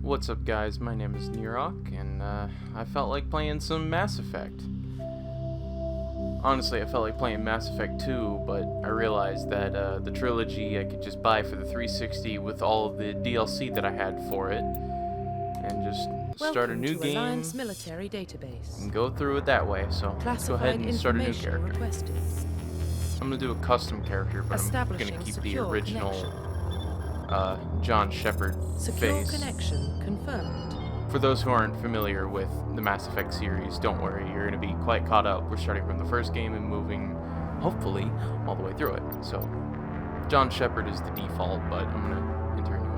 What's up, guys? My name is Nirok, and I felt like playing some Mass Effect. Honestly, I felt like playing Mass Effect 2, but I realized that the trilogy I could just buy for the 360 with all of the DLC that I had for it, and just start a new to game Alliance military database. and go through it that way. So let's go ahead and start a new character. Requested. I'm gonna do a custom character, but I'm gonna keep the original John Shepard Secure face. connection confirmed. For those who aren't familiar with the Mass Effect series, don't worry, you're going to be quite caught up. We're starting from the first game and moving, hopefully, all the way through it. So, John Shepard is the default, but I'm going to enter a new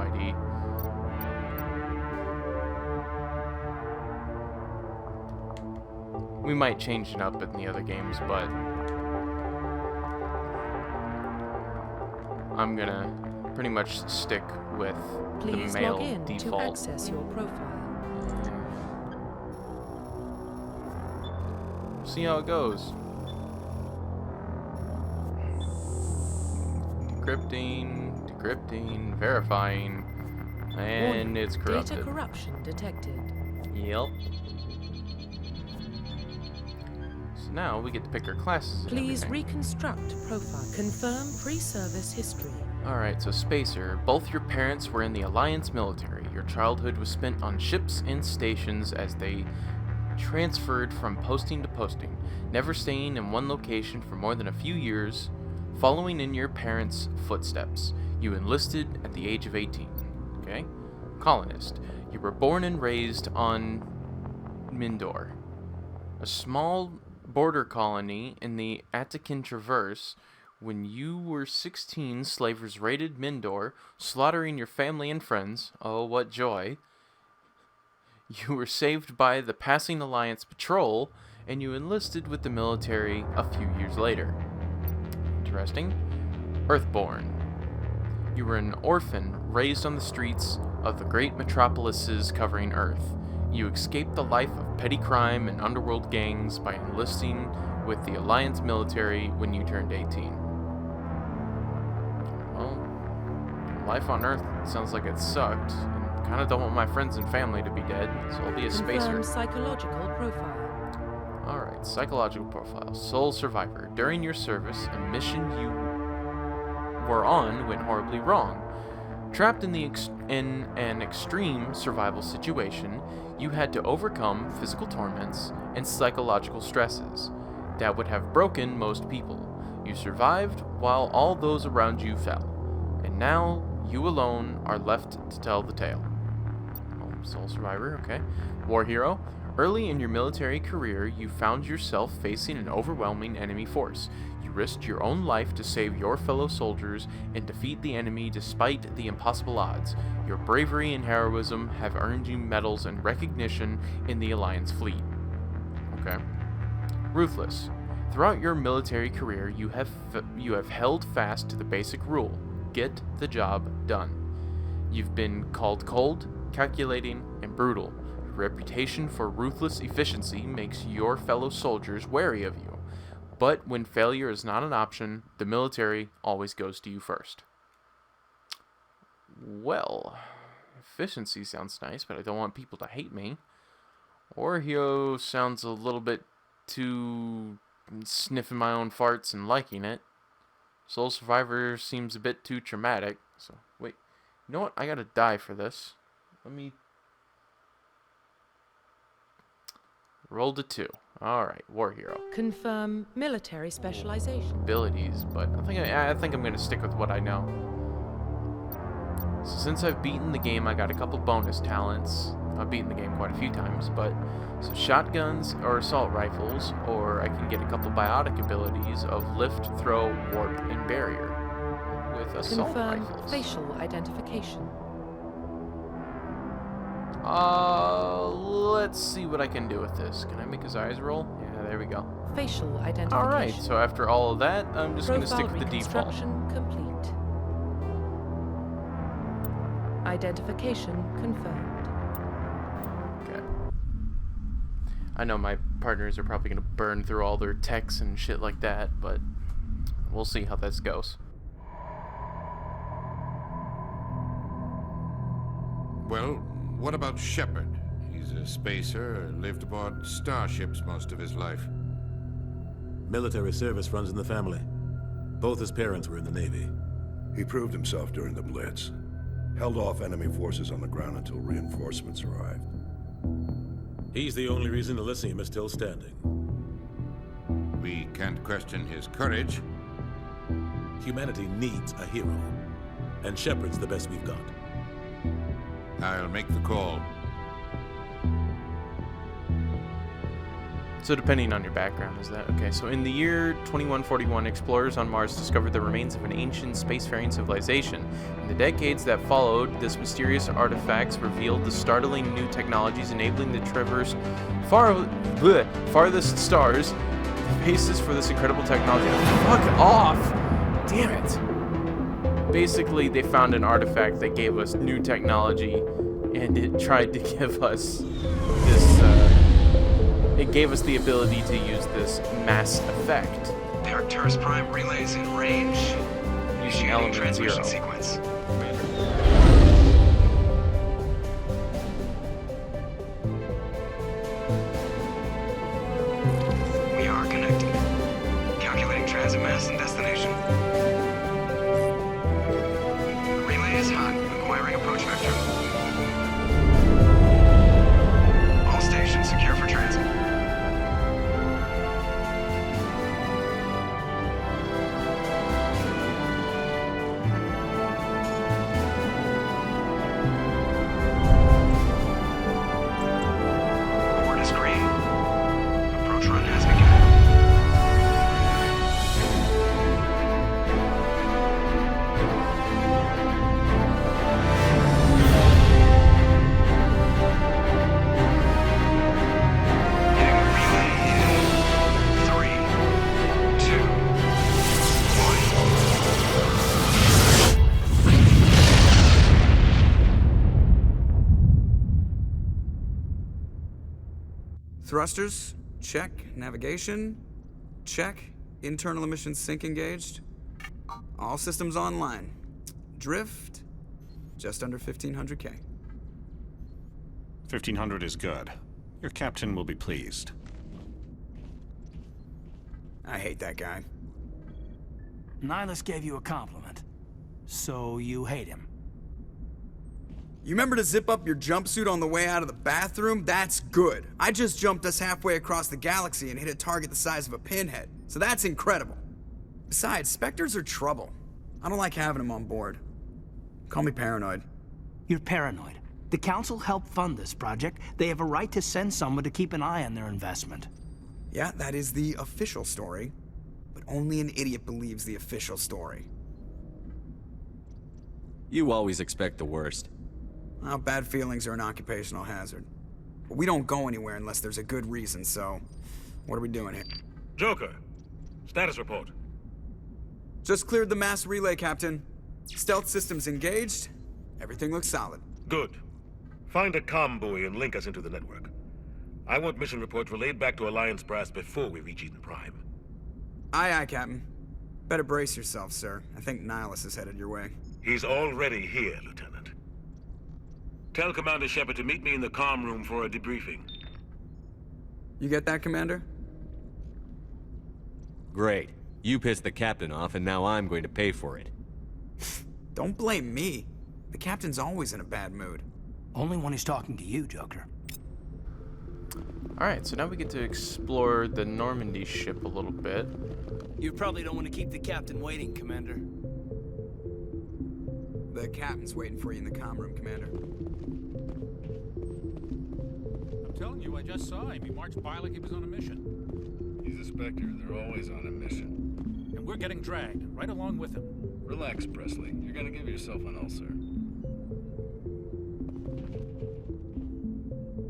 ID. We might change it up in the other games, but I'm going to pretty much stick with Please the male log in default. to access your profile. See how it goes. Decrypting, verifying, and Warning, it's corrupted. Data corruption detected. Yep. So now we get to pick our classes. Please reconstruct profile. Confirm pre-service history. Alright, so Spacer, both your parents were in the Alliance military. Your childhood was spent on ships and stations as they transferred from posting to posting, never staying in one location for more than a few years. Following in your parents' footsteps, you enlisted at the age of 18. Okay? Colonist, you were born and raised on Mindor, a small border colony in the Attican Traverse. When you were 16, slavers raided Mindor, slaughtering your family and friends. Oh, what joy. You were saved by the passing Alliance patrol, and you enlisted with the military a few years later. Interesting. Earthborn. You were an orphan raised on the streets of the great metropolises covering Earth. You escaped the life of petty crime and underworld gangs by enlisting with the Alliance military when you turned 18. Well, life on Earth sounds like it sucked. Kind of don't want my friends and family to be dead, so I'll be a spacer. Confirm psychological profile. Alright, psychological profile. Sole survivor. During your service, a mission you were on went horribly wrong. Trapped in an extreme survival situation, you had to overcome physical torments and psychological stresses that would have broken most people. You survived while all those around you fell, and now you alone are left to tell the tale. Sole survivor, okay. War hero. Early in your military career, you found yourself facing an overwhelming enemy force. You risked your own life to save your fellow soldiers and defeat the enemy despite the impossible odds. Your bravery and heroism have earned you medals and recognition in the Alliance fleet. Okay. Ruthless. Throughout your military career, you have held fast to the basic rule: get the job done. You've been called cold, calculating, and brutal. Your reputation for ruthless efficiency makes your fellow soldiers wary of you. But when failure is not an option, the military always goes to you first. Well, efficiency sounds nice, but I don't want people to hate me. War hero sounds a little bit too sniffing my own farts and liking it. Soul survivor seems a bit too traumatic. So, wait. You know what? I gotta die for this. Let me roll to 2. Alright, war hero. Confirm military specialization. Abilities, but I think I'm gonna stick with what I know. So since I've beaten the game, I got a couple bonus talents. I've beaten the game quite a few times, but so shotguns or assault rifles, or I can get a couple biotic abilities of lift, throw, warp, and barrier with assault Confirm rifles. facial identification. Let's see what I can do with this. Can I make his eyes roll? Yeah, there we go. Facial identification. Alright, so after all of that, I'm just going to Profile stick with the default. reconstruction complete. Identification confirmed. Okay. I know my partners are probably going to burn through all their texts and shit like that, but we'll see how this goes. Well, What about Shepard? He's a spacer, lived aboard starships most of his life. Military service runs in the family. Both his parents were in the Navy. He proved himself during the Blitz. Held off enemy forces on the ground until reinforcements arrived. He's the only reason Elysium is still standing. We can't question his courage. Humanity needs a hero. And Shepard's the best we've got. I'll make the call. So depending on your background, is that okay? So in the year 2141, explorers on Mars discovered the remains of an ancient spacefaring civilization. In the decades that followed, this mysterious artifacts revealed the startling new technologies enabling the traverse farthest stars. The basis for this incredible technology. Fuck off! Damn it! Basically, they found an artifact that gave us new technology, and it tried to give us this. It gave us the ability to use this mass effect. The Arcturus Prime relays in range. Using Initiating element transmission 0. sequence. We are connected. Calculating transit mass and destination. The relay is hot, acquiring approach vector. All stations secure for transit. Board is green. Approach run has begun. Hitting relay in 3, 2, 1. Thrusters, check. Navigation, check. Internal emissions sync engaged. All systems online. Drift, just under 1500K. 1500 is good. Your captain will be pleased. I hate that guy. Nihilus gave you a compliment. So you hate him. You remember to zip up your jumpsuit on the way out of the bathroom? That's good. I just jumped us halfway across the galaxy and hit a target the size of a pinhead. So that's incredible. Besides, Spectres are trouble. I don't like having them on board. Call me paranoid. You're paranoid. The Council helped fund this project. They have a right to send someone to keep an eye on their investment. Yeah, that is the official story. But only an idiot believes the official story. You always expect the worst. Well, bad feelings are an occupational hazard. But we don't go anywhere unless there's a good reason, so... What are we doing here? Joker, status report. Just cleared the mass relay, Captain. Stealth systems engaged. Everything looks solid. Good. Find a comm buoy and link us into the network. I want mission reports relayed back to Alliance Brass before we reach Eden Prime. Aye, aye, Captain. Better brace yourself, sir. I think Nihilus is headed your way. He's already here, Lieutenant. Tell Commander Shepard to meet me in the comm room for a debriefing. You get that, Commander? Great. You pissed the captain off, and now I'm going to pay for it. Don't blame me. The Captain's always in a bad mood. Only when he's talking to you, Joker. Alright, so now we get to explore the Normandy ship a little bit. You probably don't want to keep the captain waiting, Commander. The Captain's waiting for you in the comm room, Commander. I'm telling you, I just saw him. He marched by like he was on a mission. He's a Spectre. They're always on a mission. And we're getting dragged, right along with him. Relax, Presley. You're gonna give yourself an ulcer.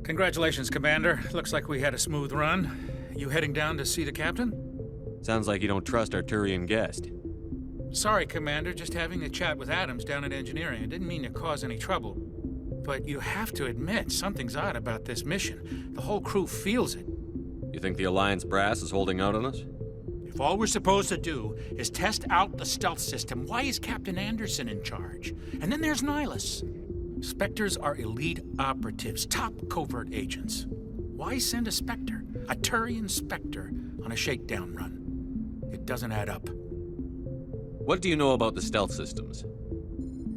Congratulations, Commander. Looks like we had a smooth run. You heading down to see the captain? Sounds like you don't trust our Turian guest. Sorry, Commander. Just having a chat with Adams down at engineering. I didn't mean to cause any trouble. But you have to admit, something's odd about this mission. The whole crew feels it. You think the Alliance brass is holding out on us? If all we're supposed to do is test out the stealth system, why is Captain Anderson in charge? And then there's Nihilus. Spectres are elite operatives, top covert agents. Why send a Spectre, a Turian Spectre, on a shakedown run? It doesn't add up. What do you know about the stealth systems?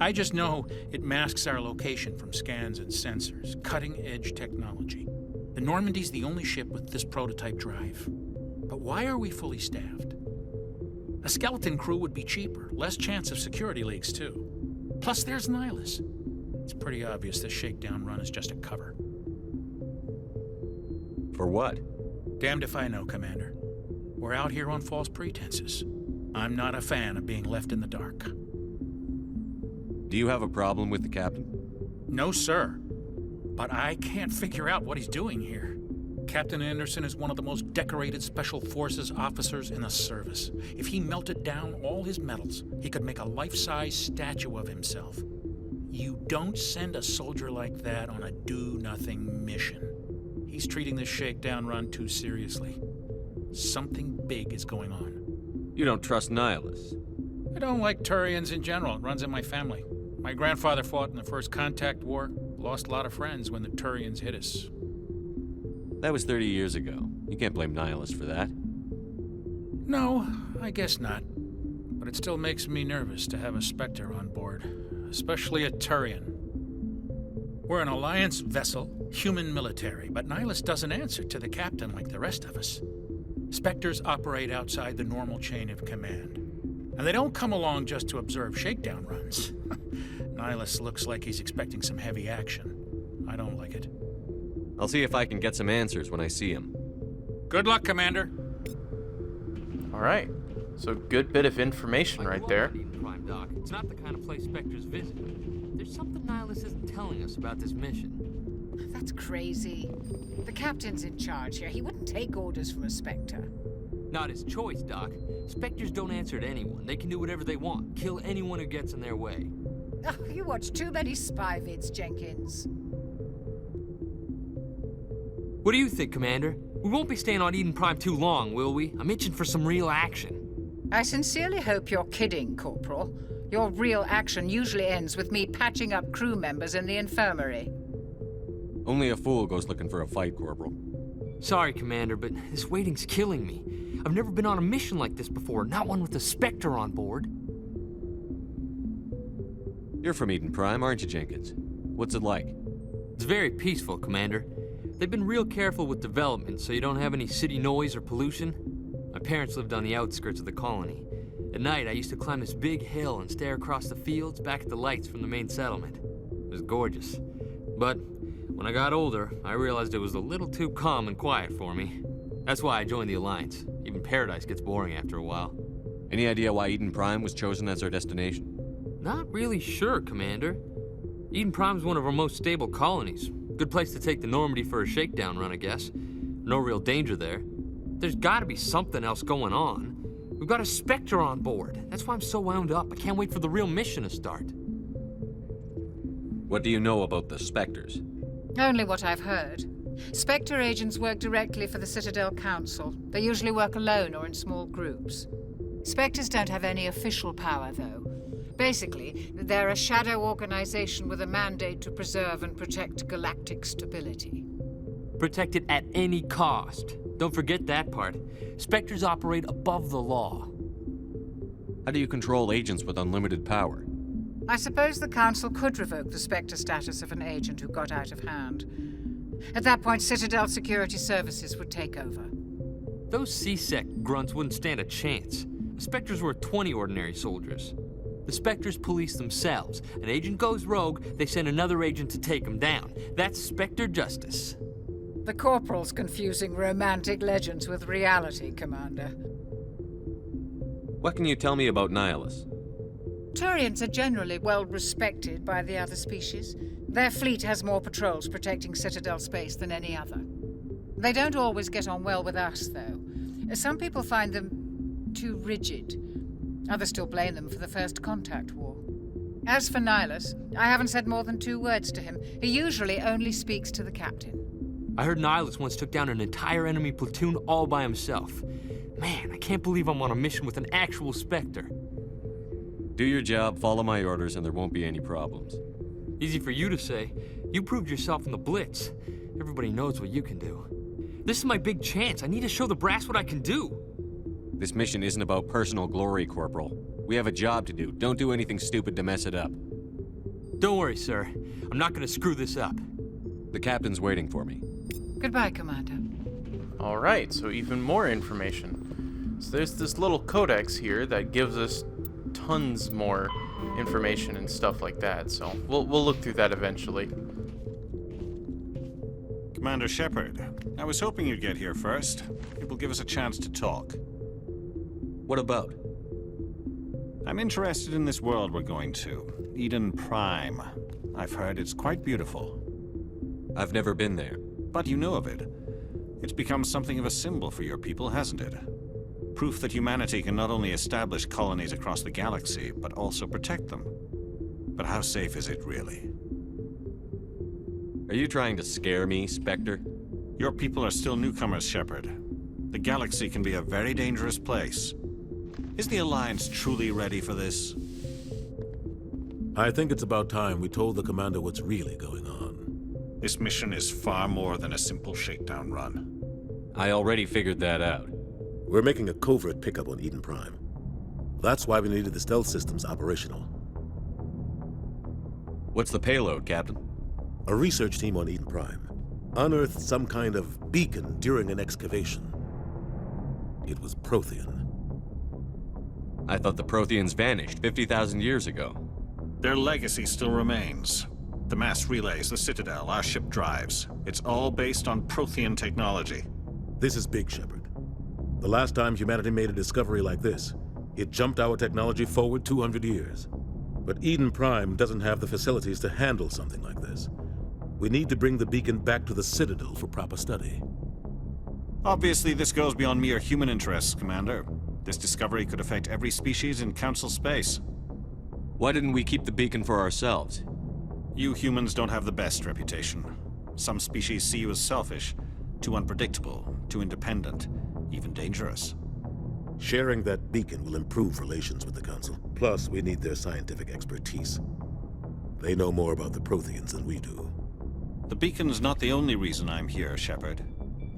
I just know it masks our location from scans and sensors. Cutting-edge technology. The Normandy's the only ship with this prototype drive. But why are we fully staffed? A skeleton crew would be cheaper, less chance of security leaks, too. Plus, there's Nihilus. It's pretty obvious this shakedown run is just a cover. For what? Damned if I know, Commander. We're out here on false pretenses. I'm not a fan of being left in the dark. Do you have a problem with the captain? No, sir. But I can't figure out what he's doing here. Captain Anderson is one of the most decorated Special Forces officers in the service. If he melted down all his medals, he could make a life-size statue of himself. You don't send a soldier like that on a do-nothing mission. He's treating this shakedown run too seriously. Something big is going on. You don't trust Nihilus? I don't like Turians in general. It runs in my family. My grandfather fought in the First Contact War, lost a lot of friends when the Turians hit us. That was 30 years ago. You can't blame Nihilus for that. No, I guess not. But it still makes me nervous to have a Spectre on board, especially a Turian. We're an Alliance vessel, human military, but Nihilus doesn't answer to the captain like the rest of us. Spectres operate outside the normal chain of command. And they don't come along just to observe shakedown runs. Nihilus looks like he's expecting some heavy action. I don't like it. I'll see if I can get some answers when I see him. Good luck, Commander. Alright, so good bit of information right there. Prime Doc. It's not the kind of place Spectres visit. There's something Nihilus isn't telling us about this mission. That's crazy. The captain's in charge here. He wouldn't take orders from a Spectre. Not his choice, Doc. Spectres don't answer to anyone. They can do whatever they want. Kill anyone who gets in their way. Oh, you watch too many spy vids, Jenkins. What do you think, Commander? We won't be staying on Eden Prime too long, will we? I'm itching for some real action. I sincerely hope you're kidding, Corporal. Your real action usually ends with me patching up crew members in the infirmary. Only a fool goes looking for a fight, Corporal. Sorry, Commander, but this waiting's killing me. I've never been on a mission like this before, not one with a Spectre on board. You're from Eden Prime, aren't you, Jenkins? What's it like? It's very peaceful, Commander. They've been real careful with development, so you don't have any city noise or pollution. My parents lived on the outskirts of the colony. At night, I used to climb this big hill and stare across the fields back at the lights from the main settlement. It was gorgeous. But when I got older, I realized it was a little too calm and quiet for me. That's why I joined the Alliance. Even Paradise gets boring after a while. Any idea why Eden Prime was chosen as our destination? Not really sure, Commander. Eden Prime's one of our most stable colonies. Good place to take the Normandy for a shakedown run, I guess. No real danger there. There's gotta be something else going on. We've got a Spectre on board. That's why I'm so wound up. I can't wait for the real mission to start. What do you know about the Spectres? Only what I've heard. Spectre agents work directly for the Citadel Council. They usually work alone or in small groups. Spectres don't have any official power, though. Basically, they're a shadow organization with a mandate to preserve and protect galactic stability. Protect it at any cost. Don't forget that part. Spectres operate above the law. How do you control agents with unlimited power? I suppose the Council could revoke the Spectre status of an agent who got out of hand. At that point, Citadel Security Services would take over. Those CSEC grunts wouldn't stand a chance. The Spectres were 20 ordinary soldiers. The Spectres police themselves. An agent goes rogue, they send another agent to take him down. That's Spectre justice. The Corporal's confusing romantic legends with reality, Commander. What can you tell me about Nihilus? Turians are generally well respected by the other species. Their fleet has more patrols protecting Citadel space than any other. They don't always get on well with us, though. Some people find them too rigid. Others still blame them for the First Contact War. As for Nihilus, I haven't said more than 2 words to him. He usually only speaks to the captain. I heard Nihilus once took down an entire enemy platoon all by himself. Man, I can't believe I'm on a mission with an actual Spectre. Do your job, follow my orders, and there won't be any problems. Easy for you to say. You proved yourself in the Blitz. Everybody knows what you can do. This is my big chance. I need to show the brass what I can do. This mission isn't about personal glory, Corporal. We have a job to do. Don't do anything stupid to mess it up. Don't worry, sir. I'm not gonna screw this up. The captain's waiting for me. Goodbye, Commander. Alright, so even more information. So there's this little codex here that gives us tons more information and stuff like that, so we'll look through that eventually. Commander Shepard, I was hoping you'd get here first. It will give us a chance to talk. What about? I'm interested in this world we're going to, Eden Prime. I've heard it's quite beautiful. I've never been there. But you know of it. It's become something of a symbol for your people, hasn't it? Proof that humanity can not only establish colonies across the galaxy, but also protect them. But how safe is it, really? Are you trying to scare me, Spectre? Your people are still newcomers, Shepard. The galaxy can be a very dangerous place. Is the Alliance truly ready for this? I think it's about time we told the Commander what's really going on. This mission is far more than a simple shakedown run. I already figured that out. We're making a covert pickup on Eden Prime. That's why we needed the stealth systems operational. What's the payload, Captain? A research team on Eden Prime unearthed some kind of beacon during an excavation. It was Prothean. I thought the Protheans vanished 50,000 years ago. Their legacy still remains. The mass relays, the Citadel, our ship drives. It's all based on Prothean technology. This is big, Shepard. The last time humanity made a discovery like this, it jumped our technology forward 200 years. But Eden Prime doesn't have the facilities to handle something like this. We need to bring the beacon back to the Citadel for proper study. Obviously, this goes beyond mere human interests, Commander. This discovery could affect every species in Council space. Why didn't we keep the beacon for ourselves? You humans don't have the best reputation. Some species see you as selfish, too unpredictable, too independent, even dangerous. Sharing that beacon will improve relations with the Council. Plus, we need their scientific expertise. They know more about the Protheans than we do. The beacon's not the only reason I'm here, Shepard.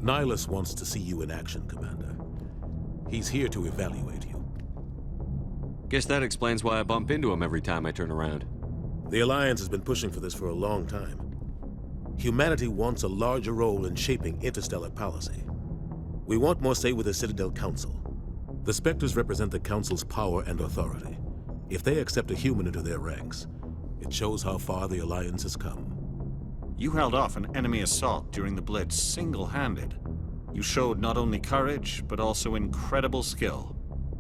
Nihilus wants to see you in action, Commander. He's here to evaluate you. Guess that explains why I bump into him every time I turn around. The Alliance has been pushing for this for a long time. Humanity wants a larger role in shaping interstellar policy. We want more say with the Citadel Council. The Spectres represent the Council's power and authority. If they accept a human into their ranks, it shows how far the Alliance has come. You held off an enemy assault during the Blitz single-handed. You showed not only courage, but also incredible skill.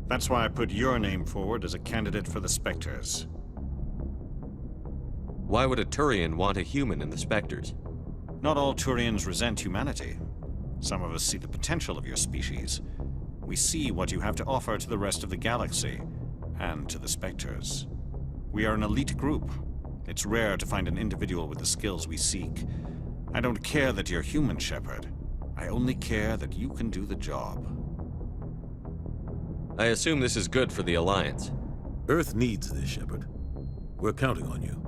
That's why I put your name forward as a candidate for the Spectres. Why would a Turian want a human in the Spectres? Not all Turians resent humanity. Some of us see the potential of your species. We see what you have to offer to the rest of the galaxy, and to the Spectres. We are an elite group. It's rare to find an individual with the skills we seek. I don't care that you're human, Shepard. I only care that you can do the job. I assume this is good for the Alliance. Earth needs this, Shepard. We're counting on you.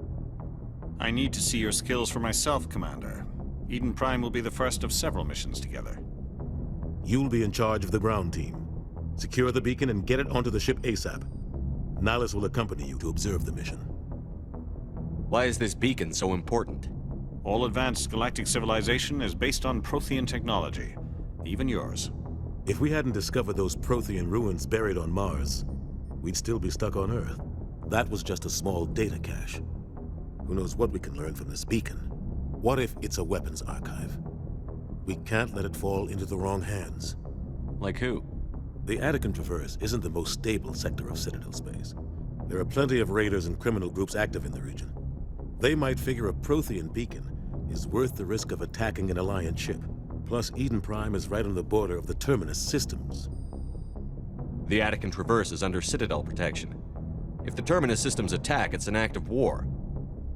I need to see your skills for myself, Commander. Eden Prime will be the first of several missions together. You'll be in charge of the ground team. Secure the beacon and get it onto the ship ASAP. Nihilus will accompany you to observe the mission. Why is this beacon so important? All advanced galactic civilization is based on Prothean technology, even yours. If we hadn't discovered those Prothean ruins buried on Mars, we'd still be stuck on Earth. That was just a small data cache. Who knows what we can learn from this beacon? What if it's a weapons archive? We can't let it fall into the wrong hands. Like who? The Attican Traverse isn't the most stable sector of Citadel space. There are plenty of raiders and criminal groups active in the region. They might figure a Prothean beacon is worth the risk of attacking an Alliance ship. Plus, Eden Prime is right on the border of the Terminus systems. The Attican Traverse is under Citadel protection. If the Terminus systems attack, it's an act of war.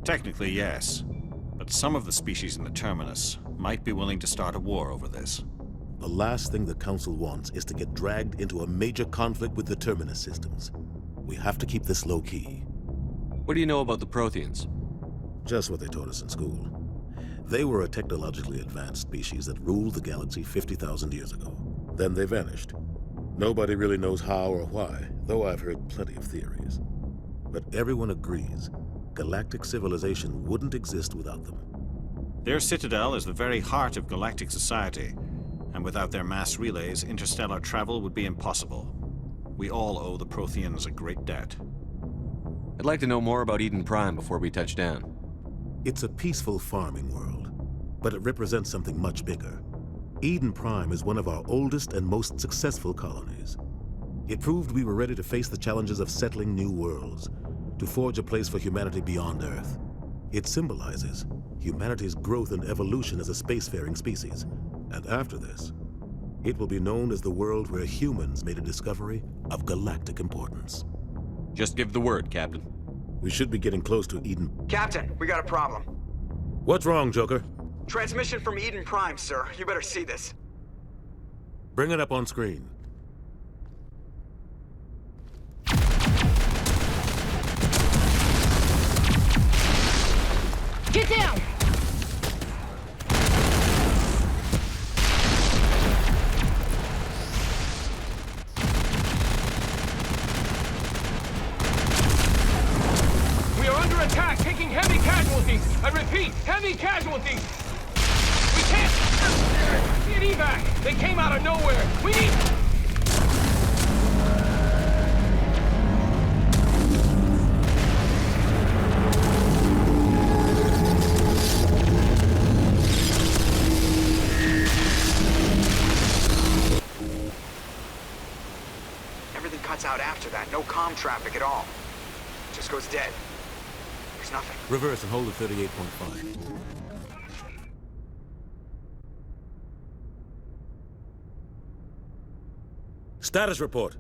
Technically, yes. But some of the species in the Terminus might be willing to start a war over this. The last thing the Council wants is to get dragged into a major conflict with the Terminus systems. We have to keep this low-key. What do you know about the Protheans? Just what they taught us in school. They were a technologically advanced species that ruled the galaxy 50,000 years ago. Then they vanished. Nobody really knows how or why, though I've heard plenty of theories. But everyone agrees galactic civilization wouldn't exist without them. Their citadel is the very heart of galactic society, and without their mass relays, interstellar travel would be impossible. We all owe the Protheans a great debt. I'd like to know more about Eden Prime before we touch down. It's a peaceful farming world, but it represents something much bigger. Eden Prime is one of our oldest and most successful colonies. It proved we were ready to face the challenges of settling new worlds, to forge a place for humanity beyond Earth. It symbolizes humanity's growth and evolution as a spacefaring species. And after this, it will be known as the world where humans made a discovery of galactic importance. Just give the word, Captain. We should be getting close to Eden. Captain, we got a problem. What's wrong, Joker? Transmission from Eden Prime, sir. You better see this. Bring it up on screen. Get down! We are under attack, taking heavy casualties. I repeat, heavy casualties. We can't get evac. They came out of nowhere. We need... Everything cuts out after that. No comm traffic at all. Just goes dead. There's nothing. Reverse and hold at 38.5. Status report.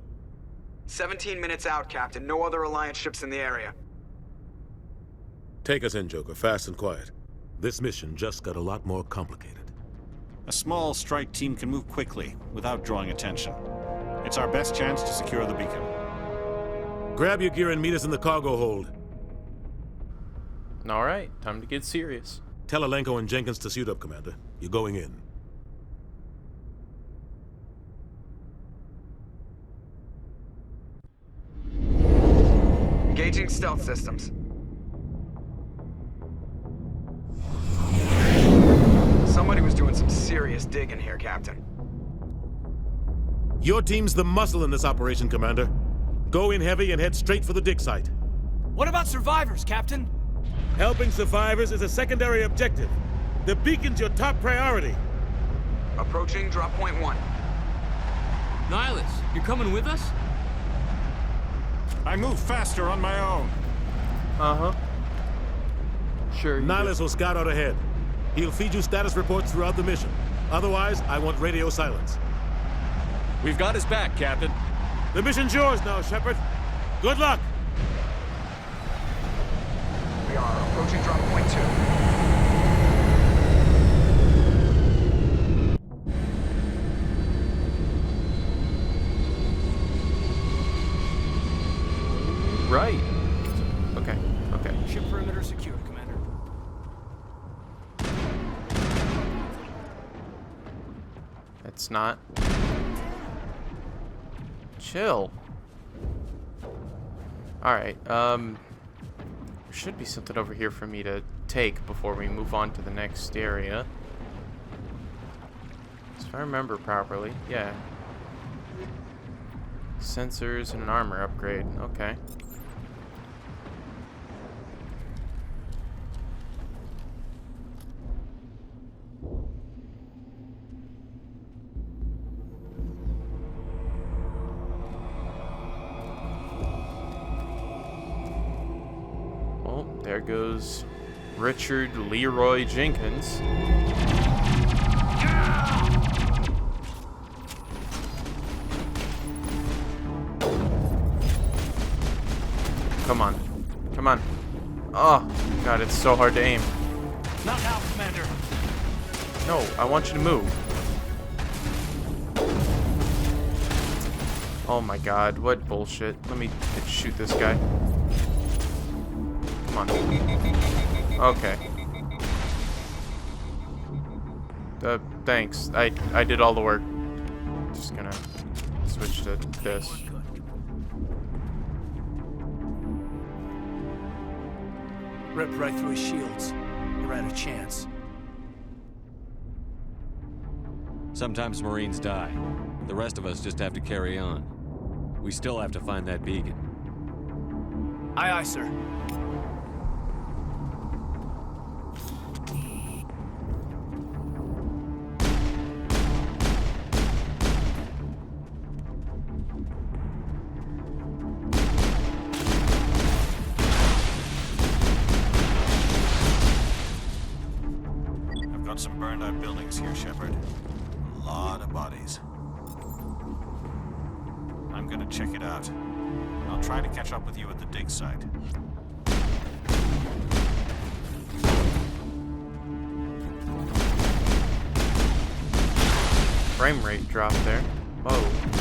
17 minutes out, Captain. No other Alliance ships in the area. Take us in, Joker, fast and quiet. This mission just got a lot more complicated. A small strike team can move quickly, without drawing attention. It's our best chance to secure the beacon. Grab your gear and meet us in the cargo hold. All right, time to get serious. Tell Alenko and Jenkins to suit up, Commander. You're going in. Engaging stealth systems. Somebody was doing some serious digging here, Captain. Your team's the muscle in this operation, Commander. Go in heavy and head straight for the dig site. What about survivors, Captain? Helping survivors is a secondary objective. The beacon's your top priority. Approaching drop point 1. Nihilus, you're coming with us? I move faster on my own. Uh-huh. Sure. Nihilus will scout out ahead. He'll feed you status reports throughout the mission. Otherwise, I want radio silence. We've got his back, Captain. The mission's yours now, Shepard. Good luck! We are approaching drop point 2. Right. Okay, okay. Ship perimeter secure, Commander. It's not. Chill. Alright, there should be something over here for me to take before we move on to the next area. So if I remember properly, yeah. Sensors and an armor upgrade, okay. There goes Richard Leroy Jenkins. Come on. Come on. Oh, God, it's so hard to aim. Not now, Commander. No, I want you to move. Oh my God, what bullshit. Let me shoot this guy. Come on. Okay. Thanks. I did all the work. Just gonna switch to this. Ripped right through his shields. He ran a chance. Sometimes Marines die. The rest of us just have to carry on. We still have to find that beacon. Aye, aye, sir. I've got some burned out buildings here, Shepard. A lot of bodies. I'm gonna check it out. I'll try to catch up with you at the dig site. Frame rate drop there. Whoa.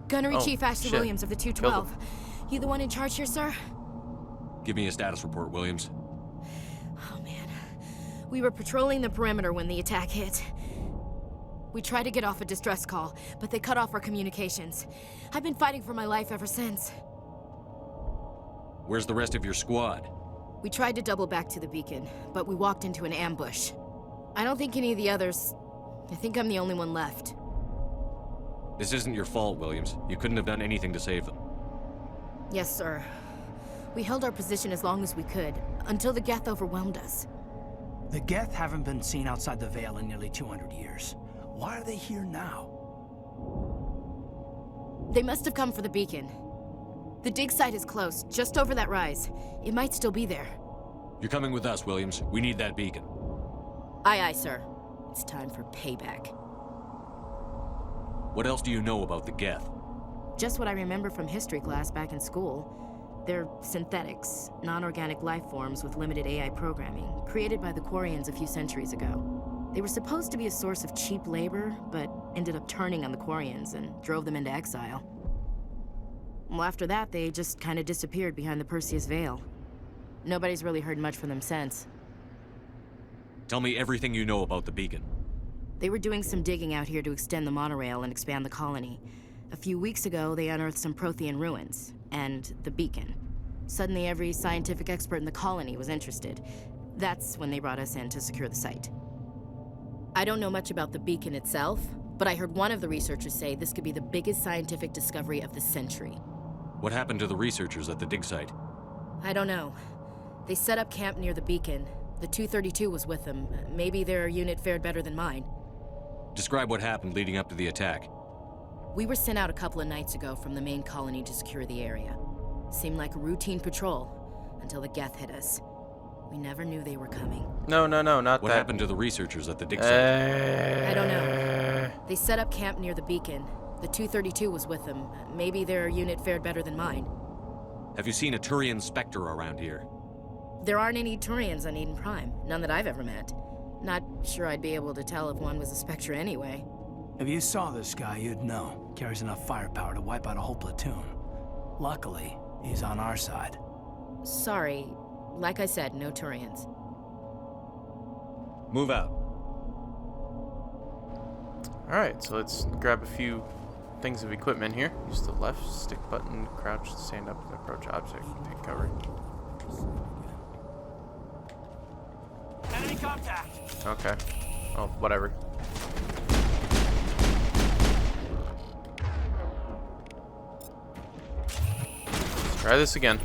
Gunnery Oh, Chief Ashley shit. Williams of the 212. You the one in charge here, sir? Give me a status report, Williams. Oh, man. We were patrolling the perimeter when the attack hit. We tried to get off a distress call, but they cut off our communications. I've been fighting for my life ever since. Where's the rest of your squad? We tried to double back to the beacon, but we walked into an ambush. I don't think any of the others... I think I'm the only one left. This isn't your fault, Williams. You couldn't have done anything to save them. Yes, sir. We held our position as long as we could, until the Geth overwhelmed us. The Geth haven't been seen outside the Veil in nearly 200 years. Why are they here now? They must have come for the beacon. The dig site is close, just over that rise. It might still be there. You're coming with us, Williams. We need that beacon. Aye, aye, sir. It's time for payback. What else do you know about the Geth? Just what I remember from history class back in school. They're synthetics, non-organic life forms with limited AI programming, created by the Quarians a few centuries ago. They were supposed to be a source of cheap labor, but ended up turning on the Quarians and drove them into exile. Well, after that, they just kind of disappeared behind the Perseus Veil. Nobody's really heard much from them since. Tell me everything you know about the beacon. They were doing some digging out here to extend the monorail and expand the colony. A few weeks ago, they unearthed some Prothean ruins, and the beacon. Suddenly, every scientific expert in the colony was interested. That's when they brought us in to secure the site. I don't know much about the beacon itself, but I heard one of the researchers say this could be the biggest scientific discovery of the century. What happened to the researchers at the dig site? I don't know. They set up camp near the beacon. The 232 was with them. Maybe their unit fared better than mine. Describe what happened leading up to the attack. We were sent out a couple of nights ago from the main colony to secure the area. Seemed like a routine patrol, until the Geth hit us. We never knew they were coming. No, not that. What happened to the researchers at the dig site? I don't know. They set up camp near the beacon. The 232 was with them. Maybe their unit fared better than mine. Have you seen a Turian Spectre around here? There aren't any Turians on Eden Prime. None that I've ever met. Not sure I'd be able to tell if one was a Spectre anyway. If you saw this guy, you'd know. Carries enough firepower to wipe out a whole platoon. Luckily, he's on our side. Sorry. Like I said, no Turians. Move out. Alright, so let's grab a few things of equipment here. Use the left stick button, crouch to stand up and approach object. Take cover. Enemy contact! Okay. Oh, whatever. Let's try this again.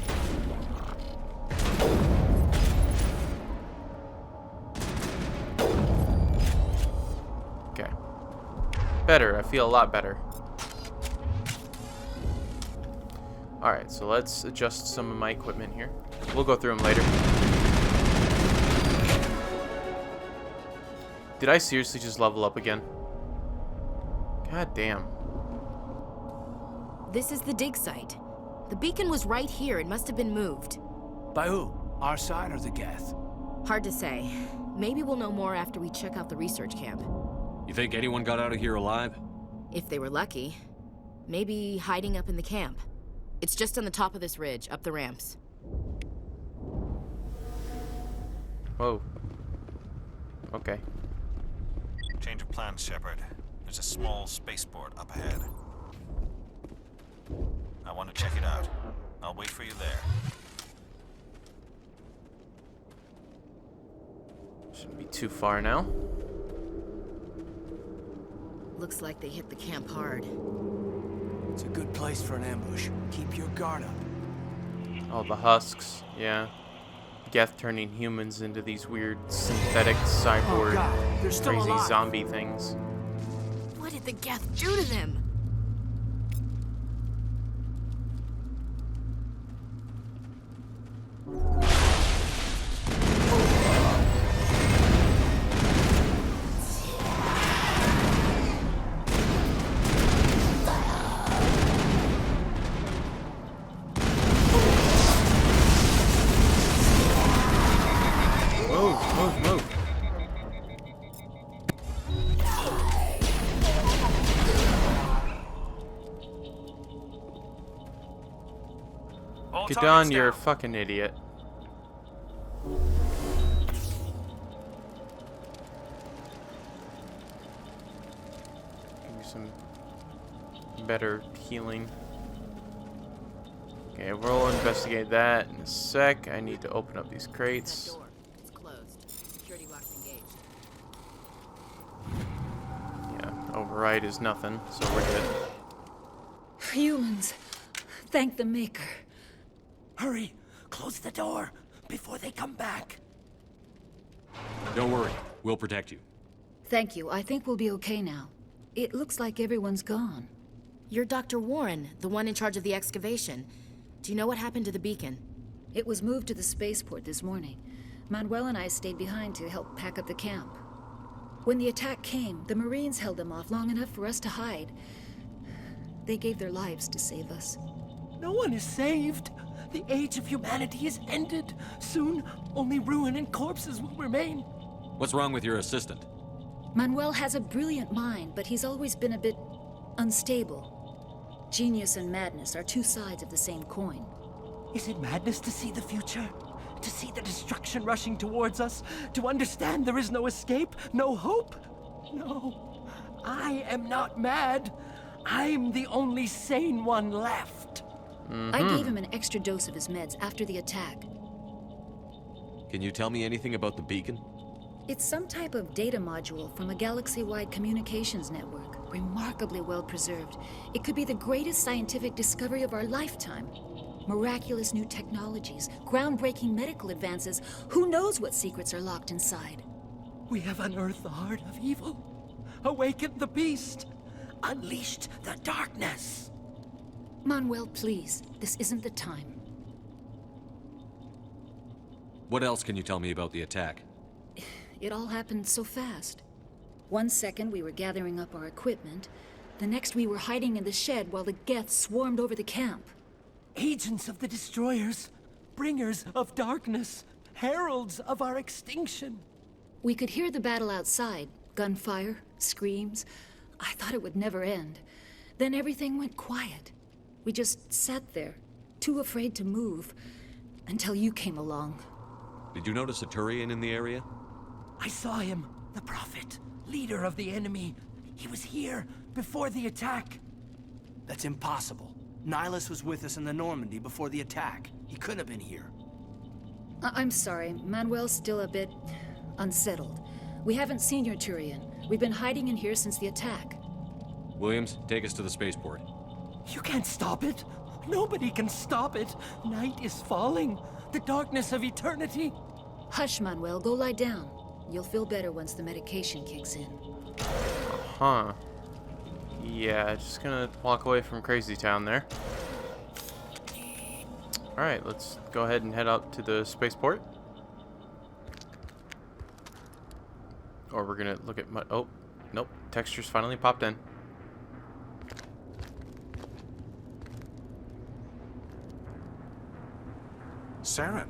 Better. I feel a lot better. Alright, so let's adjust some of my equipment here. We'll go through them later. Did I seriously just level up again? God damn. This is the dig site. The beacon was right here. It must have been moved. By who? Our side or the Geth? Hard to say. Maybe we'll know more after we check out the research camp. You think anyone got out of here alive? If they were lucky. Maybe hiding up in the camp. It's just on the top of this ridge, up the ramps. Whoa. Okay. Change of plans, Shepard. There's a small spaceport up ahead. I want to check it out. I'll wait for you there. Shouldn't be too far now. Looks like they hit the camp hard. It's a good place for an ambush. Keep your guard up. Oh, the husks. Yeah. Geth turning humans into these weird synthetic cyborg they're still crazy alive. zombie things. What did the Geth do to them? Move. Get down, you're a fucking idiot. Give me some better healing. Okay, we'll investigate that in a sec. I need to open up these crates. It's closed. Security lock's engaged. Yeah, override is nothing, so we're good. Humans. Thank the Maker. Hurry! Close the door before they come back. Don't worry. We'll protect you. Thank you. I think we'll be okay now. It looks like everyone's gone. You're Dr. Warren, the one in charge of the excavation. Do you know what happened to the beacon? It was moved to the spaceport this morning. Manuel and I stayed behind to help pack up the camp. When the attack came, the Marines held them off long enough for us to hide. They gave their lives to save us. No one is saved. The age of humanity is ended. Soon, only ruin and corpses will remain. What's wrong with your assistant? Manuel has a brilliant mind, but he's always been a bit unstable. Genius and madness are two sides of the same coin. Is it madness to see the future? To see the destruction rushing towards us? To understand there is no escape? No hope? No. I am not mad. I'm the only sane one left. I gave him an extra dose of his meds after the attack. Can you tell me anything about the beacon? It's some type of data module from a galaxy-wide communications network, remarkably well preserved. It could be the greatest scientific discovery of our lifetime. Miraculous new technologies, groundbreaking medical advances. Who knows what secrets are locked inside? We have unearthed the heart of evil, awakened the beast, unleashed the darkness. Manuel, please, this isn't the time. What else can you tell me about the attack? It all happened so fast. 1 second we were gathering up our equipment, the next we were hiding in the shed while the Geth swarmed over the camp. Agents of the destroyers, bringers of darkness, heralds of our extinction. We could hear the battle outside, gunfire, screams. I thought it would never end. Then everything went quiet. We just sat there, too afraid to move, until you came along. Did you notice a Turian in the area? I saw him, the Prophet, leader of the enemy. He was here before the attack. That's impossible. Nihilus was with us in the Normandy before the attack. He couldn't have been here. I'm sorry, Manuel's still a bit unsettled. We haven't seen your Turian. We've been hiding in here since the attack. Williams, take us to the spaceport. You can't stop it. Nobody can stop it. Night is falling. The darkness of eternity. Hush, Manuel. Go lie down. You'll feel better once the medication kicks in. Huh. Yeah, just gonna walk away from Crazy Town there. Alright, let's go ahead and head up to the spaceport. Or we're gonna look at my... Oh, nope. Textures finally popped in. Saren.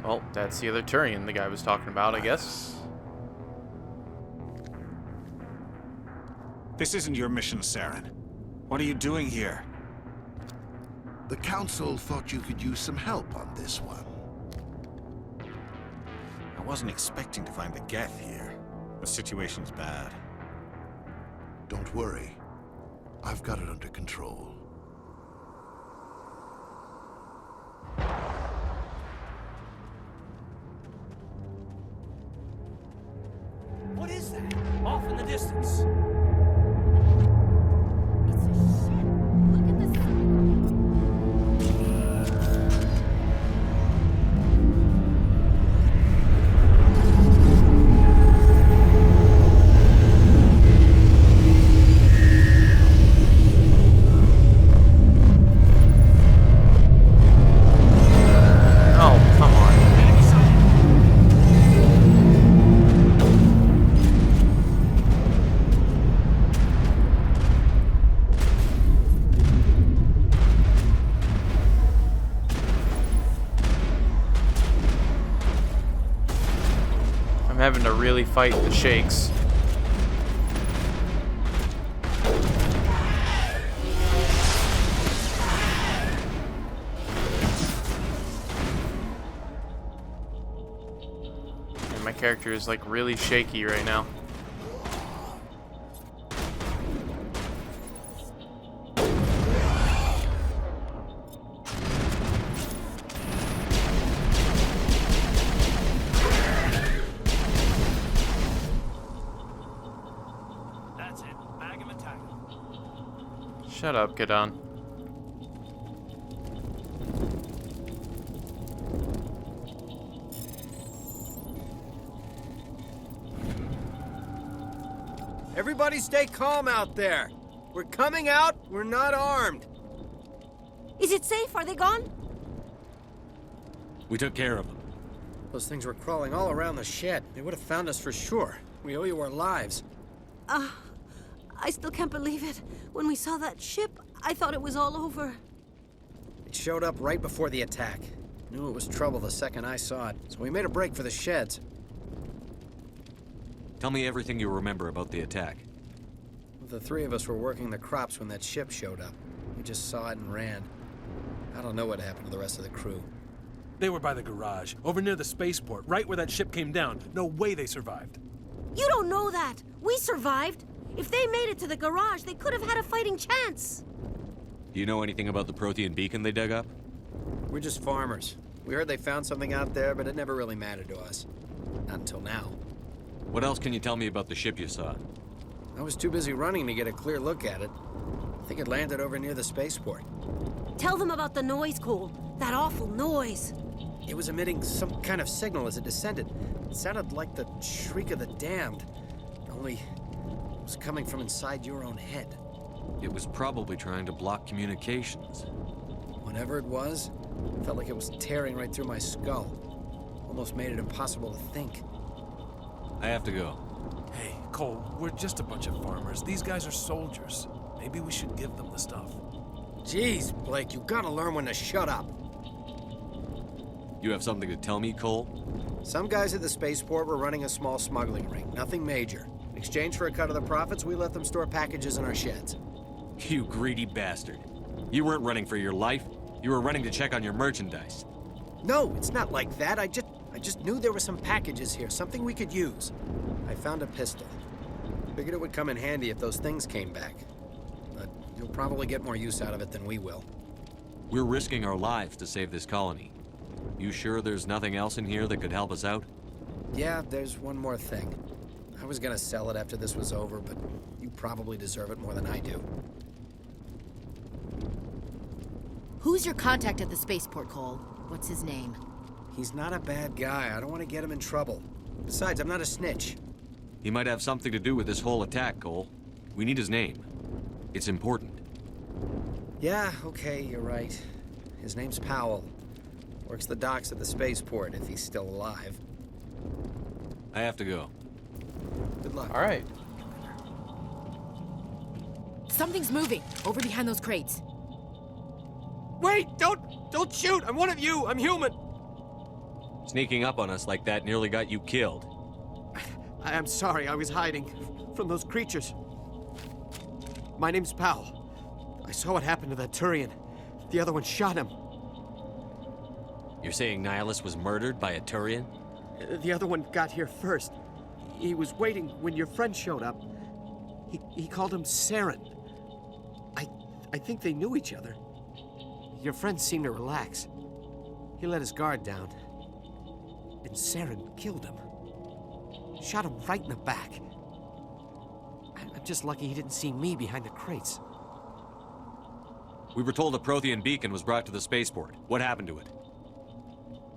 Well, that's the other Turian the guy was talking about, I guess. This isn't your mission, Saren. What are you doing here? The Council thought you could use some help on this one. I wasn't expecting to find the Geth here. The situation's bad. Don't worry. I've got it under control. What is that? Off in the distance. I'm having to really fight the shakes. And my character is like really shaky right now. Shut up, get on. Everybody stay calm out there. We're coming out, we're not armed. Is it safe? Are they gone? We took care of them. Those things were crawling all around the shed. They would have found us for sure. We owe you our lives. I still can't believe it. When we saw that ship, I thought it was all over. It showed up right before the attack. Knew it was trouble the second I saw it, so we made a break for the sheds. Tell me everything you remember about the attack. The three of us were working the crops when that ship showed up. We just saw it and ran. I don't know what happened to the rest of the crew. They were by the garage, over near the spaceport, right where that ship came down. No way they survived. You don't know that. We survived. If they made it to the garage, they could have had a fighting chance. Do you know anything about the Prothean beacon they dug up? We're just farmers. We heard they found something out there, but it never really mattered to us. Not until now. What else can you tell me about the ship you saw? I was too busy running to get a clear look at it. I think it landed over near the spaceport. Tell them about the noise, Cole. That awful noise. It was emitting some kind of signal as it descended. It sounded like the shriek of the damned. Only it was coming from inside your own head. It was probably trying to block communications. Whatever it was, it felt like it was tearing right through my skull. Almost made it impossible to think. I have to go. Hey, Cole, we're just a bunch of farmers. These guys are soldiers. Maybe we should give them the stuff. Jeez, Blake, you gotta learn when to shut up. You have something to tell me, Cole? Some guys at the spaceport were running a small smuggling ring. Nothing major. In exchange for a cut of the profits, we let them store packages in our sheds. You greedy bastard. You weren't running for your life. You were running to check on your merchandise. No, it's not like that. I just knew there were some packages here, something we could use. I found a pistol. Figured it would come in handy if those things came back. But you'll probably get more use out of it than we will. We're risking our lives to save this colony. You sure there's nothing else in here that could help us out? Yeah, there's one more thing. I was gonna sell it after this was over, but you probably deserve it more than I do. Who's your contact at the spaceport, Cole? What's his name? He's not a bad guy. I don't want to get him in trouble. Besides, I'm not a snitch. He might have something to do with this whole attack, Cole. We need his name. It's important. Yeah, okay, you're right. His name's Powell. Works the docks at the spaceport if he's still alive. I have to go. Good luck. All right. Something's moving over behind those crates. Wait! Don't shoot! I'm one of you! I'm human! Sneaking up on us like that nearly got you killed. I'm sorry, I was hiding from those creatures. My name's Powell. I saw what happened to that Turian. The other one shot him. You're saying Nihilus was murdered by a Turian? The other one got here first. He was waiting when your friend showed up. He called him Saren. I think they knew each other. Your friend seemed to relax. He let his guard down. And Saren killed him. Shot him right in the back. I'm just lucky he didn't see me behind the crates. We were told a Prothean beacon was brought to the spaceport. What happened to it?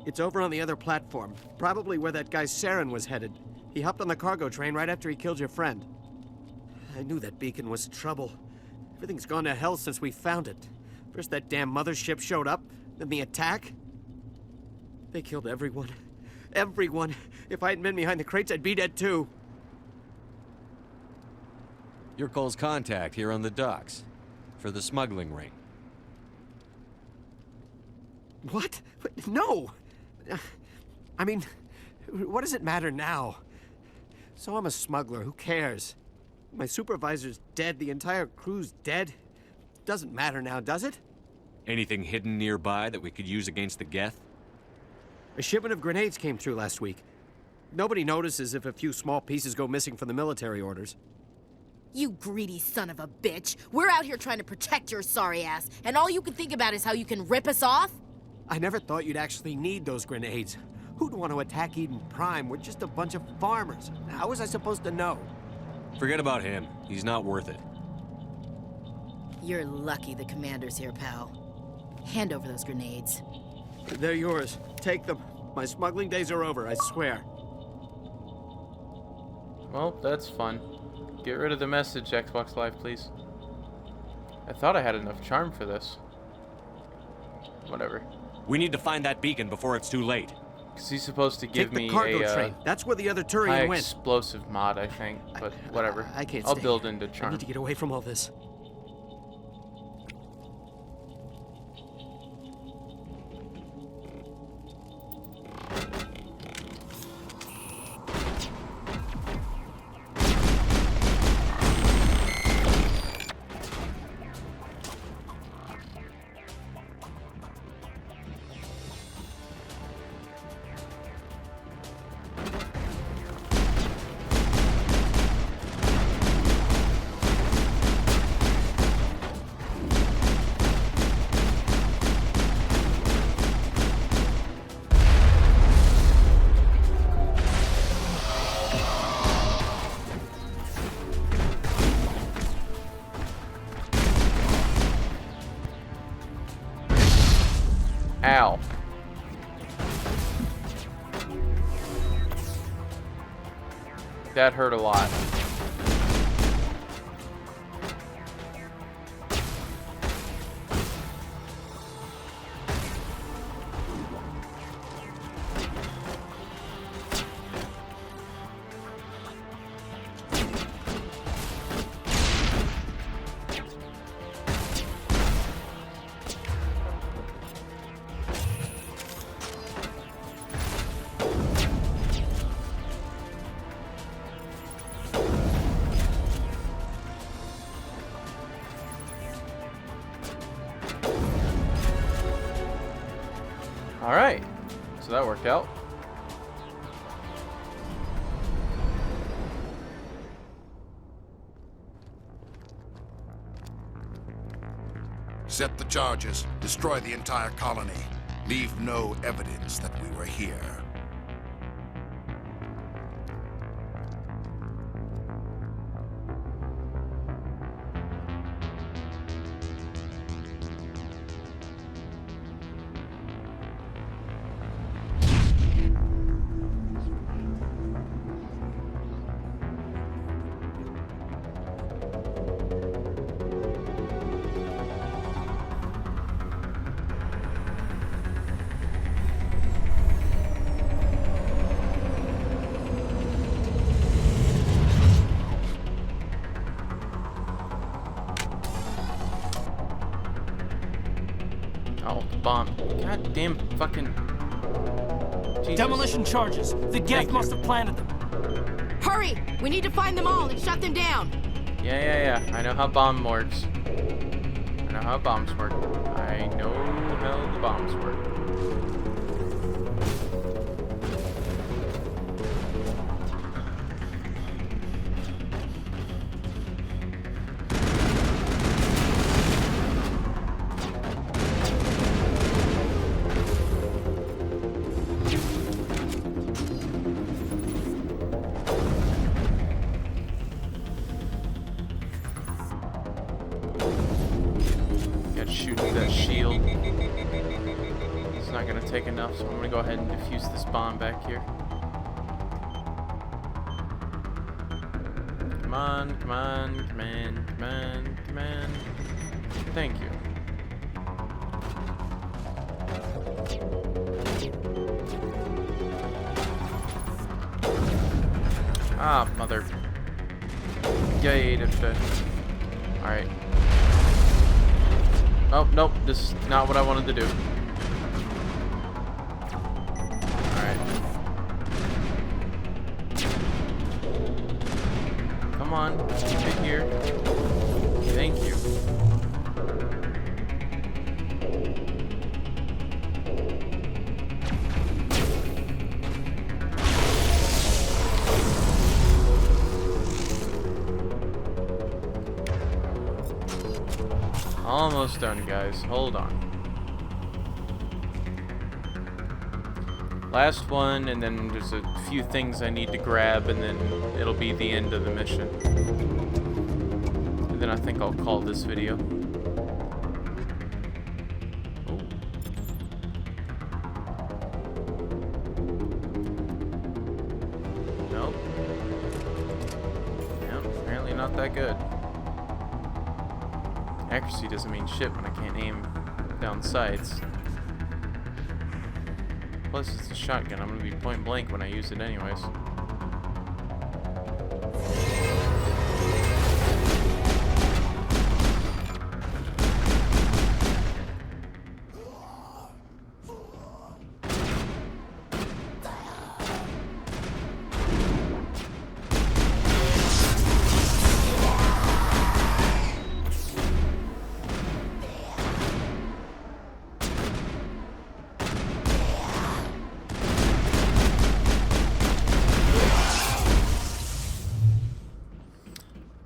It's over on the other platform. Probably where that guy Saren was headed. He hopped on the cargo train right after he killed your friend. I knew that beacon was trouble. Everything's gone to hell since we found it. First that damn mothership showed up, then the attack. They killed everyone. Everyone. If I hadn't been behind the crates, I'd be dead too. You're Cole's contact here on the docks. For the smuggling ring. What? No! I mean, what does it matter now? So I'm a smuggler, who cares? My supervisor's dead, the entire crew's dead. Doesn't matter now, does it? Anything hidden nearby that we could use against the Geth? A shipment of grenades came through last week. Nobody notices if a few small pieces go missing from the military orders. You greedy son of a bitch. We're out here trying to protect your sorry ass, and all you can think about is how you can rip us off? I never thought you'd actually need those grenades. Who'd want to attack Eden Prime? We're just a bunch of farmers. How was I supposed to know? Forget about him. He's not worth it. You're lucky the commander's here, pal. Hand over those grenades. They're yours. Take them. My smuggling days are over, I swear. Well, that's fun. Get rid of the message, Xbox Live, please. I thought I had enough charm for this. Whatever. We need to find that beacon before it's too late. Because he's supposed to give me Take the cargo a train. That's where the other Turian high went. explosive mod, I think. But whatever. I can't I'll stay build here. into I charm. need to get away from all this. Ow. That hurt a lot. Alright, so that worked out. Set the charges. Destroy the entire colony. Leave no evidence that we were here. Oh, bomb. God damn fucking... Jesus. Demolition charges. The Geth must have planted them. Hurry! We need to find them all and shut them down. Yeah. I know how bomb works. I know how bombs work. I know how the bombs work. Shooting that shield. It's not gonna take enough, so I'm gonna go ahead and defuse this bomb back here. Come on. Thank you. Ah, mother. Yay, alright. Oh, nope, this is not what I wanted to do. Alright. Come on, keep it here. Thank you. Almost done, guys. Hold on. Last one, and then there's a few things I need to grab, and then it'll be the end of the mission. And then I think I'll call this video. Oh. Nope. Yep, apparently not that good. Accuracy doesn't mean shit when I can't aim down sights. Plus, it's a shotgun. I'm gonna be point blank when I use it anyways.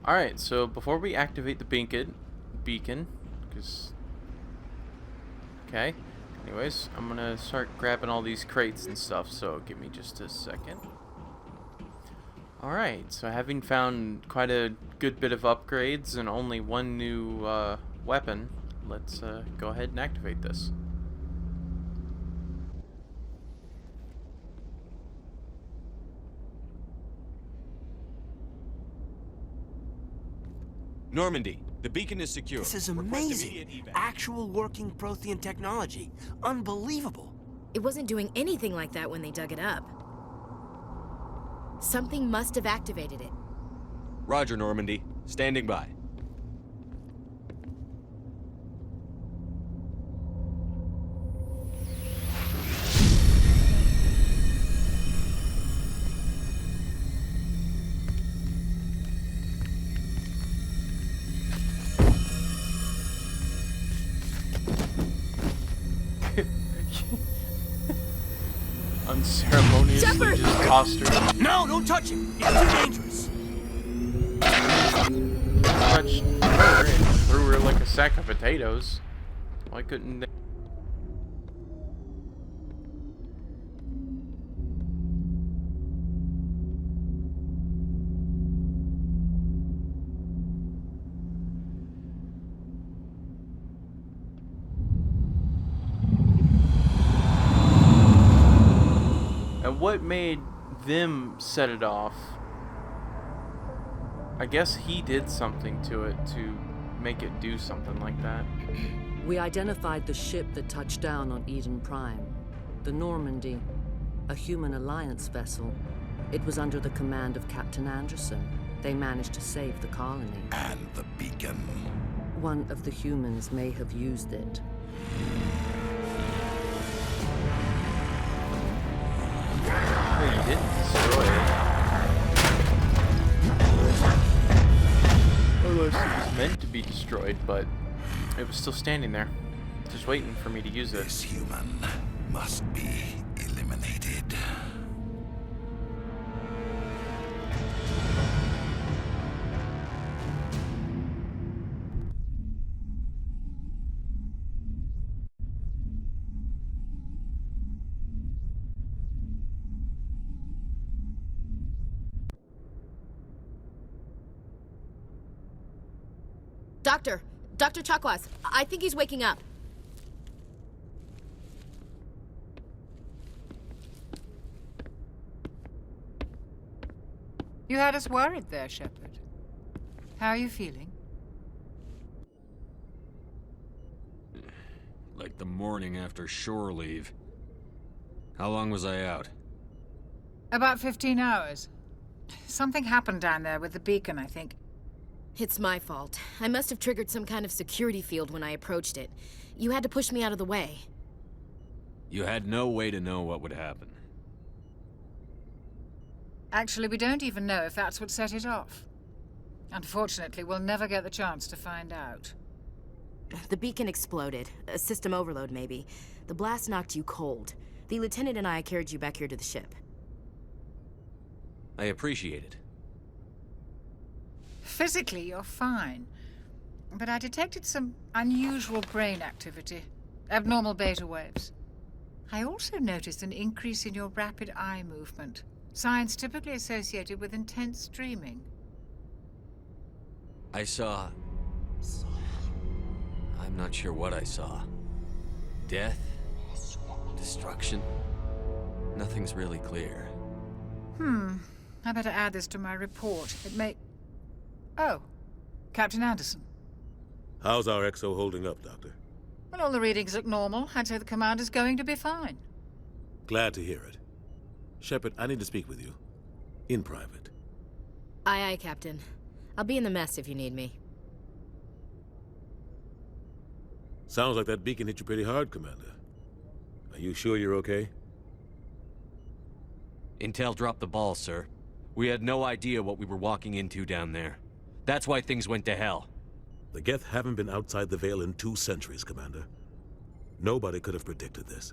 Alright, so before we activate the beacon, because... Okay, anyways, I'm gonna start grabbing all these crates and stuff, so give me just a second. Alright, so having found quite a good bit of upgrades and only one new weapon, let's go ahead and activate this. Normandy, the beacon is secure. This is amazing. Actual working Prothean technology. Unbelievable. It wasn't doing anything like that when they dug it up. Something must have activated it. Roger, Normandy. Standing by. Unceremoniously just tossed her. No, don't touch him. It's too dangerous. Touched her and threw her like a sack of potatoes. Why couldn't they? What made them set it off? I guess he did something to it to make it do something like that. We identified the ship that touched down on Eden Prime. The Normandy, a human alliance vessel. It was under the command of Captain Anderson. They managed to save the colony. And the beacon. One of the humans may have used it. didn't destroy it. Unless it was meant to be destroyed, but it was still standing there, just waiting for me to use it. This human must be eliminated. Dr. Chakwas, I think he's waking up. You had us worried there, Shepard. How are you feeling? Like the morning after shore leave. How long was I out? About 15 hours. Something happened down there with the beacon, I think. It's my fault. I must have triggered some kind of security field when I approached it. You had to push me out of the way. You had no way to know what would happen. Actually, we don't even know if that's what set it off. Unfortunately, we'll never get the chance to find out. The beacon exploded. A system overload, maybe. The blast knocked you cold. The lieutenant and I carried you back here to the ship. I appreciate it. Physically, you're fine. But I detected some unusual brain activity. Abnormal beta waves. I also noticed an increase in your rapid eye movement. Signs typically associated with intense dreaming. I saw... I'm not sure what I saw. Death? Destruction? Nothing's really clear. I better add this to my report. It may... Oh, Captain Anderson. How's our XO holding up, Doctor? Well, all the readings look normal. I'd say the commander's going to be fine. Glad to hear it. Shepard, I need to speak with you. In private. Aye, Captain. I'll be in the mess if you need me. Sounds like that beacon hit you pretty hard, Commander. Are you sure you're okay? Intel dropped the ball, sir. We had no idea what we were walking into down there. That's why things went to hell. The Geth haven't been outside the Veil in 2 centuries, Commander. Nobody could have predicted this.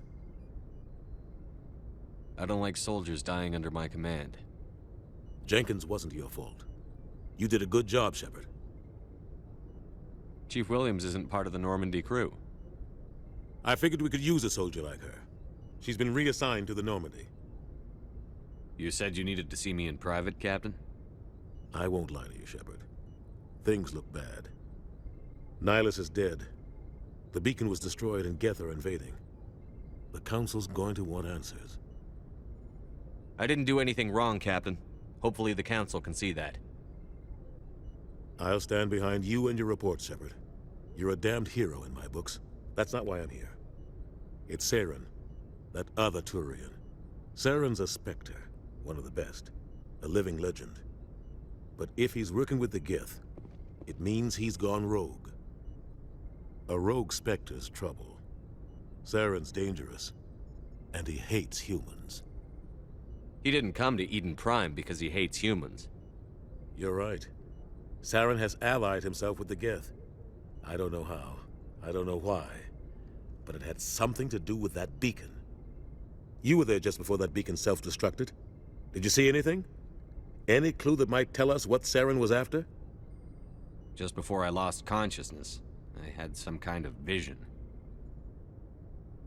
I don't like soldiers dying under my command. Jenkins wasn't your fault. You did a good job, Shepard. Chief Williams isn't part of the Normandy crew. I figured we could use a soldier like her. She's been reassigned to the Normandy. You said you needed to see me in private, Captain? I won't lie to you, Shepard. Things look bad. Nihilus is dead. The beacon was destroyed and Geth are invading. The Council's going to want answers. I didn't do anything wrong, Captain. Hopefully the Council can see that. I'll stand behind you and your report, Shepard. You're a damned hero in my books. That's not why I'm here. It's Saren, that other Turian. Saren's a Spectre, one of the best. A living legend. But if he's working with the Geth, it means he's gone rogue. A rogue Spectre's trouble. Saren's dangerous, and he hates humans. He didn't come to Eden Prime because he hates humans. You're right. Saren has allied himself with the Geth. I don't know how. I don't know why. But it had something to do with that beacon. You were there just before that beacon self-destructed. Did you see anything? Any clue that might tell us what Saren was after? Just before I lost consciousness, I had some kind of vision.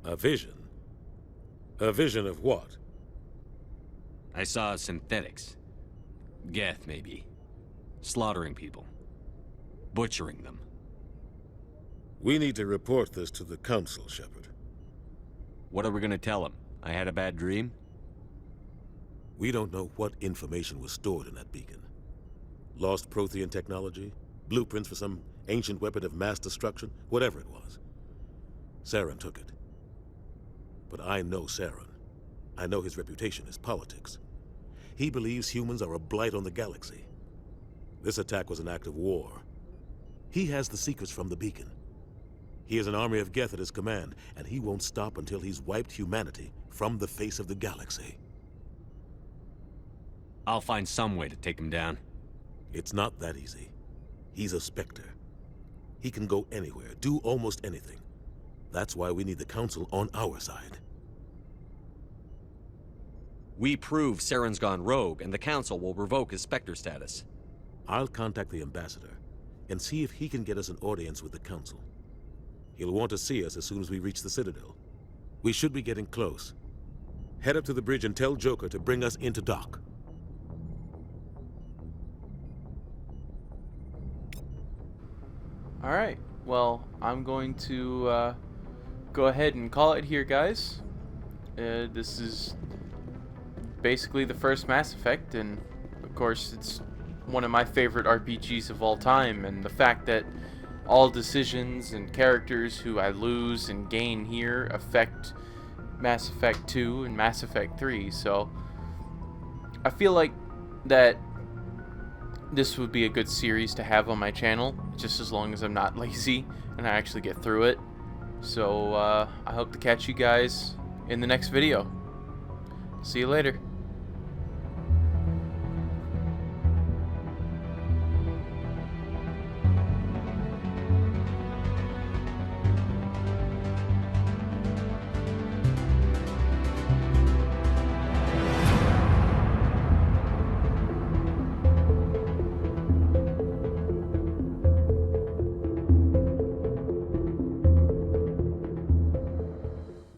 A vision? A vision of what? I saw synthetics. Geth, maybe. Slaughtering people. Butchering them. We need to report this to the Council, Shepard. What are we gonna tell them? I had a bad dream? We don't know what information was stored in that beacon. Lost Prothean technology? Blueprints for some ancient weapon of mass destruction? Whatever it was. Saren took it. But I know Saren. I know his reputation is politics. He believes humans are a blight on the galaxy. This attack was an act of war. He has the secrets from the beacon. He has an army of Geth at his command, and he won't stop until he's wiped humanity from the face of the galaxy. I'll find some way to take him down. It's not that easy. He's a Spectre. He can go anywhere, do almost anything. That's why we need the Council on our side. We prove Saren's gone rogue, and the Council will revoke his Spectre status. I'll contact the Ambassador and see if he can get us an audience with the Council. He'll want to see us as soon as we reach the Citadel. We should be getting close. Head up to the bridge and tell Joker to bring us into dock. Alright, well, I'm going to go ahead and call it here, guys. This is basically the first Mass Effect, and of course it's one of my favorite RPGs of all time, and the fact that all decisions and characters who I lose and gain here affect Mass Effect 2 and Mass Effect 3, so I feel like that this would be a good series to have on my channel, just as long as I'm not lazy and I actually get through it. So I hope to catch you guys in the next video. See you later.